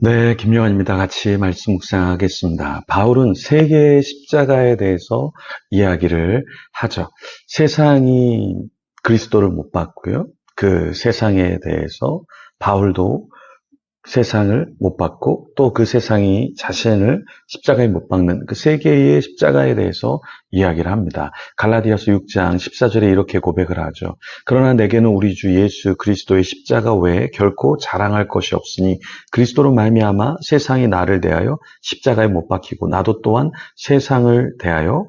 네, 김요한입니다. 같이 말씀 묵상하겠습니다. 바울은 세 개의 십자가에 대해서 이야기를 하죠. 세상이 그리스도를 못 받고요. 그 세상에 대해서 바울도 세상을 못 받고 또 그 세상이 자신을 십자가에 못 박는 그 세 개의 십자가에 대해서 이야기를 합니다. 갈라디아서 6장 14절에 이렇게 고백을 하죠. 그러나 내게는 우리 주 예수 그리스도의 십자가 외에 결코 자랑할 것이 없으니 그리스도로 말미암아 세상이 나를 대하여 십자가에 못 박히고 나도 또한 세상을 대하여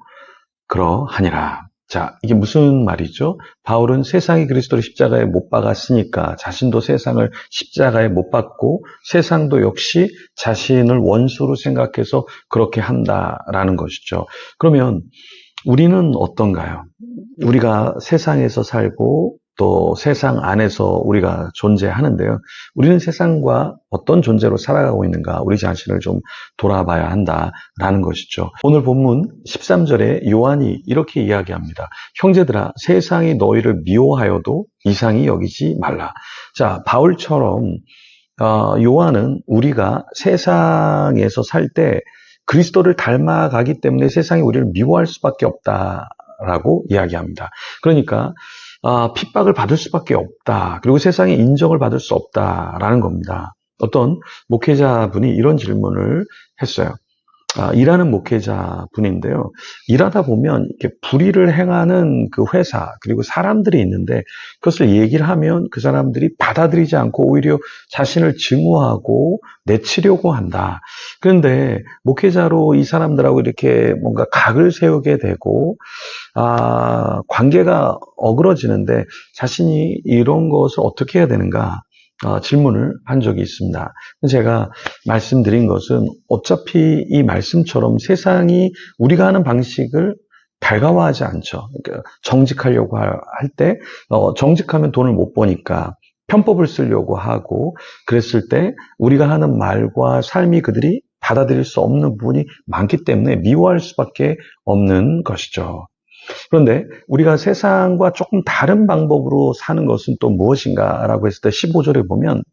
그러하니라. 자, 이게 무슨 말이죠? 바울은 세상이 그리스도를 십자가에 못 박았으니까 자신도 세상을 십자가에 못 박고 세상도 역시 자신을 원수로 생각해서 그렇게 한다라는 것이죠. 그러면 우리는 어떤가요? 우리가 세상에서 살고 또 세상 안에서 우리가 존재하는데요. 우리는 세상과 어떤 존재로 살아가고 있는가 우리 자신을 좀 돌아봐야 한다라는 것이죠. 오늘 본문 13절에 요한이 이렇게 이야기합니다. 형제들아 세상이 너희를 미워하여도 이상히 여기지 말라. 자, 바울처럼 요한은 우리가 세상에서 살 때 그리스도를 닮아가기 때문에 세상이 우리를 미워할 수밖에 없다라고 이야기합니다. 그러니까 핍박을 받을 수밖에 없다. 그리고 세상의 인정을 받을 수 없다라는 겁니다. 어떤 목회자분이 이런 질문을 했어요. 일하는 목회자분인데요. 일하다 보면 이렇게 불의를 행하는 그 회사 그리고 사람들이 있는데 그것을 얘기를 하면 그 사람들이 받아들이지 않고 오히려 자신을 증오하고 내치려고 한다. 그런데 목회자로 이 사람들하고 이렇게 뭔가 각을 세우게 되고 관계가 어그러지는데 자신이 이런 것을 어떻게 해야 되는가? 질문을 한 적이 있습니다. 제가 말씀드린 것은 어차피 이 말씀처럼 세상이 우리가 하는 방식을 달가워하지 않죠. 그러니까 정직하려고 할 때 정직하면 돈을 못 버니까 편법을 쓰려고 하고 그랬을 때 우리가 하는 말과 삶이 그들이 받아들일 수 없는 부분이 많기 때문에 미워할 수밖에 없는 것이죠. 그런데 우리가 세상과 조금 다른 방법으로 사는 것은 또 무엇인가라고 했을 때 15절에 보면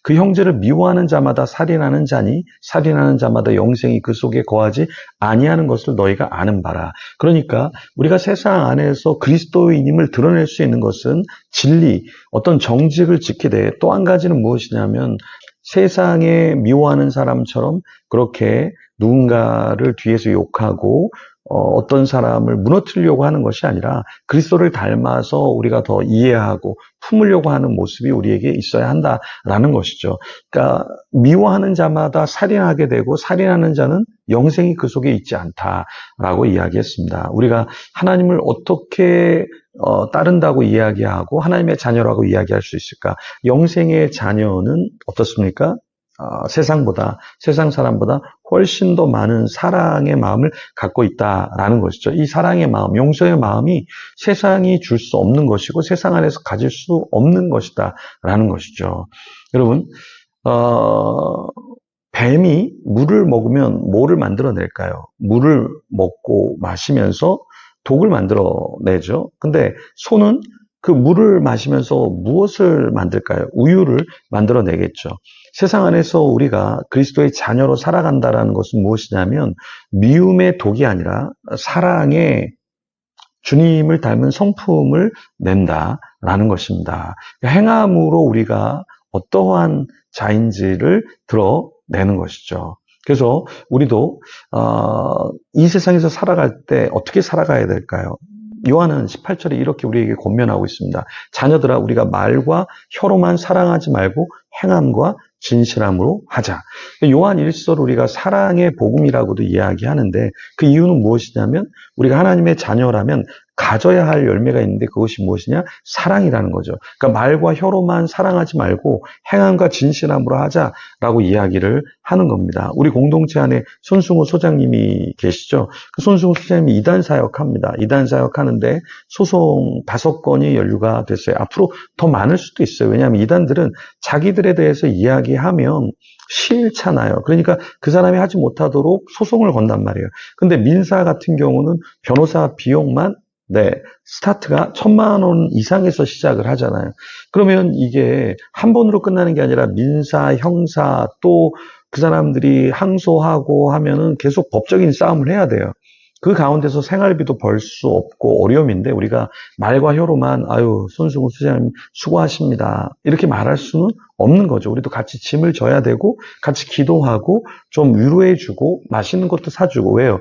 그 형제를 미워하는 자마다 살인하는 자니 살인하는 자마다 영생이 그 속에 거하지 아니하는 것을 너희가 아는 바라. 그러니까 우리가 세상 안에서 그리스도인임을 드러낼 수 있는 것은 진리, 어떤 정직을 지키되 또 한 가지는 무엇이냐면 세상에 미워하는 사람처럼 그렇게 누군가를 뒤에서 욕하고 어떤 사람을 무너뜨리려고 하는 것이 아니라 그리스도를 닮아서 우리가 더 이해하고 품으려고 하는 모습이 우리에게 있어야 한다라는 것이죠. 그러니까 미워하는 자마다 살인하게 되고 살인하는 자는 영생이 그 속에 있지 않다라고 이야기했습니다. 우리가 하나님을 어떻게 따른다고 이야기하고 하나님의 자녀라고 이야기할 수 있을까? 영생의 자녀는 어떻습니까? 세상 사람보다 훨씬 더 많은 사랑의 마음을 갖고 있다라는 것이죠. 이 사랑의 마음, 용서의 마음이 세상이 줄 수 없는 것이고 세상 안에서 가질 수 없는 것이다라는 것이죠. 여러분, 뱀이 물을 먹으면 뭐를 만들어낼까요? 물을 먹고 마시면서 독을 만들어내죠. 근데 소는 그 물을 마시면서 무엇을 만들까요? 우유를 만들어내겠죠. 세상 안에서 우리가 그리스도의 자녀로 살아간다는 것은 무엇이냐면 미움의 독이 아니라 사랑의 주님을 닮은 성품을 낸다라는 것입니다. 행함으로 우리가 어떠한 자인지를 드러내는 것이죠. 그래서 우리도 이 세상에서 살아갈 때 어떻게 살아가야 될까요? 요한은 18절에 이렇게 우리에게 권면하고 있습니다. 자녀들아 우리가 말과 혀로만 사랑하지 말고 행함과 진실함으로 하자. 요한 1서 우리가 사랑의 복음이라고도 이야기하는데 그 이유는 무엇이냐면 우리가 하나님의 자녀라면 가져야 할 열매가 있는데 그것이 무엇이냐? 사랑이라는 거죠. 그러니까 말과 혀로만 사랑하지 말고 행함과 진실함으로 하자라고 이야기를 하는 겁니다. 우리 공동체 안에 손승우 소장님이 계시죠. 그 손승우 소장님이 이단 사역합니다. 이단 사역하는데 소송 5건이 연루가 됐어요. 앞으로 더 많을 수도 있어요. 왜냐하면 이단들은 자기들에 대해서 이야기하면 싫잖아요. 그러니까 그 사람이 하지 못하도록 소송을 건단 말이에요. 근데 민사 같은 경우는 변호사 비용만 스타트가 1,000만 원 이상에서 시작을 하잖아요. 그러면 이게 한 번으로 끝나는 게 아니라 민사, 형사, 또 그 사람들이 항소하고 하면은 계속 법적인 싸움을 해야 돼요. 그 가운데서 생활비도 벌 수 없고 어려움인데 우리가 말과 혀로만 아유 손승우 수장님 수고하십니다 이렇게 말할 수는 없는 거죠. 우리도 같이 짐을 져야 되고 같이 기도하고 좀 위로해주고 맛있는 것도 사주고. 왜요?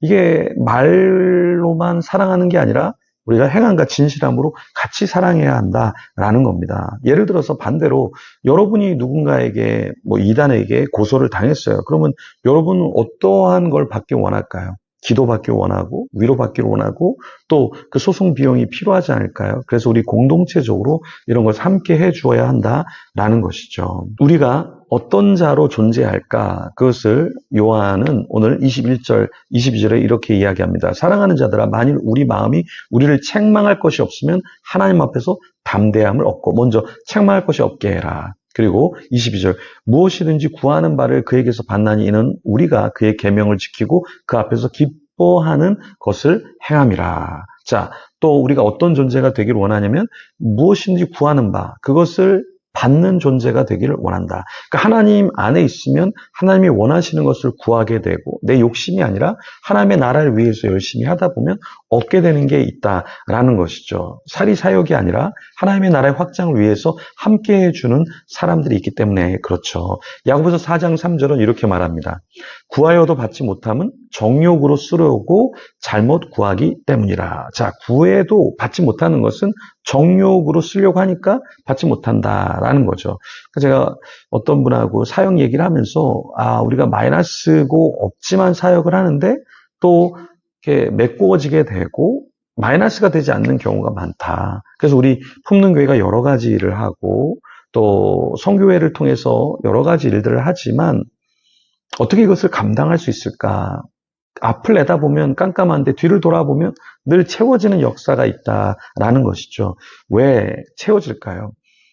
이게 말로만 사랑하는 게 아니라 우리가 행함과 진실함으로 같이 사랑해야 한다라는 겁니다. 예를 들어서 반대로 여러분이 누군가에게 뭐 이단에게 고소를 당했어요. 그러면 여러분은 어떠한 걸 받기 원할까요? 기도받기 원하고 위로받기를 원하고 또 그 소송 비용이 필요하지 않을까요? 그래서 우리 공동체적으로 이런 걸 함께 해주어야 한다라는 것이죠. 우리가 어떤 자로 존재할까? 그것을 요한은 오늘 21절, 22절에 이렇게 이야기합니다. 사랑하는 자들아, 만일 우리 마음이 우리를 책망할 것이 없으면 하나님 앞에서 담대함을 얻고 먼저 책망할 것이 없게 해라. 그리고 22절 무엇이든지 구하는 바를 그에게서 받나니 이는 우리가 그의 계명을 지키고 그 앞에서 기뻐하는 것을 행함이라. 자, 또 우리가 어떤 존재가 되기를 원하냐면 무엇인지 구하는 바 그것을 받는 존재가 되기를 원한다. 그러니까 하나님 안에 있으면 하나님이 원하시는 것을 구하게 되고 내 욕심이 아니라 하나님의 나라를 위해서 열심히 하다 보면 얻게 되는 게 있다라는 것이죠. 사리사욕이 아니라 하나님의 나라의 확장을 위해서 함께 해주는 사람들이 있기 때문에 그렇죠. 야고보서 4장 3절은 이렇게 말합니다. 구하여도 받지 못함은 정욕으로 쓰려고 잘못 구하기 때문이라. 자, 구해도 받지 못하는 것은 정욕으로 쓰려고 하니까 받지 못한다라는 거죠. 제가 어떤 분하고 사역 얘기를 하면서 우리가 마이너스고 없지만 사역을 하는데 또 이렇게 메꾸어지게 되고 마이너스가 되지 않는 경우가 많다. 그래서 우리 품는 교회가 여러 가지 일을 하고 또 성교회를 통해서 여러 가지 일들을 하지만 어떻게 이것을 감당할 수 있을까? 앞을 내다보면 깜깜한데 뒤를 돌아보면 늘 채워지는 역사가 있다라는 것이죠. 왜 채워질까요?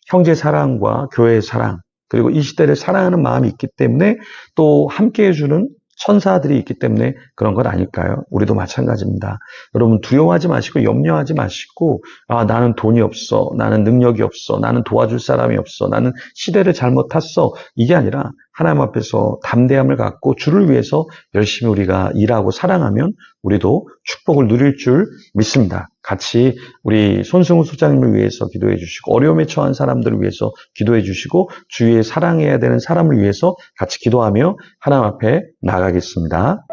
형제 사랑과 교회의 사랑, 그리고 이 시대를 사랑하는 마음이 있기 때문에 또 함께 해주는 천사들이 있기 때문에 그런 것 아닐까요? 우리도 마찬가지입니다. 여러분 두려워하지 마시고 염려하지 마시고 나는 돈이 없어, 나는 능력이 없어, 나는 도와줄 사람이 없어, 나는 시대를 잘못 탔어 이게 아니라 하나님 앞에서 담대함을 갖고 주를 위해서 열심히 우리가 일하고 사랑하면 우리도 축복을 누릴 줄 믿습니다. 같이 우리 손승우 소장님을 위해서 기도해 주시고 어려움에 처한 사람들을 위해서 기도해 주시고 주위에 사랑해야 되는 사람을 위해서 같이 기도하며 하나님 앞에 나가겠습니다.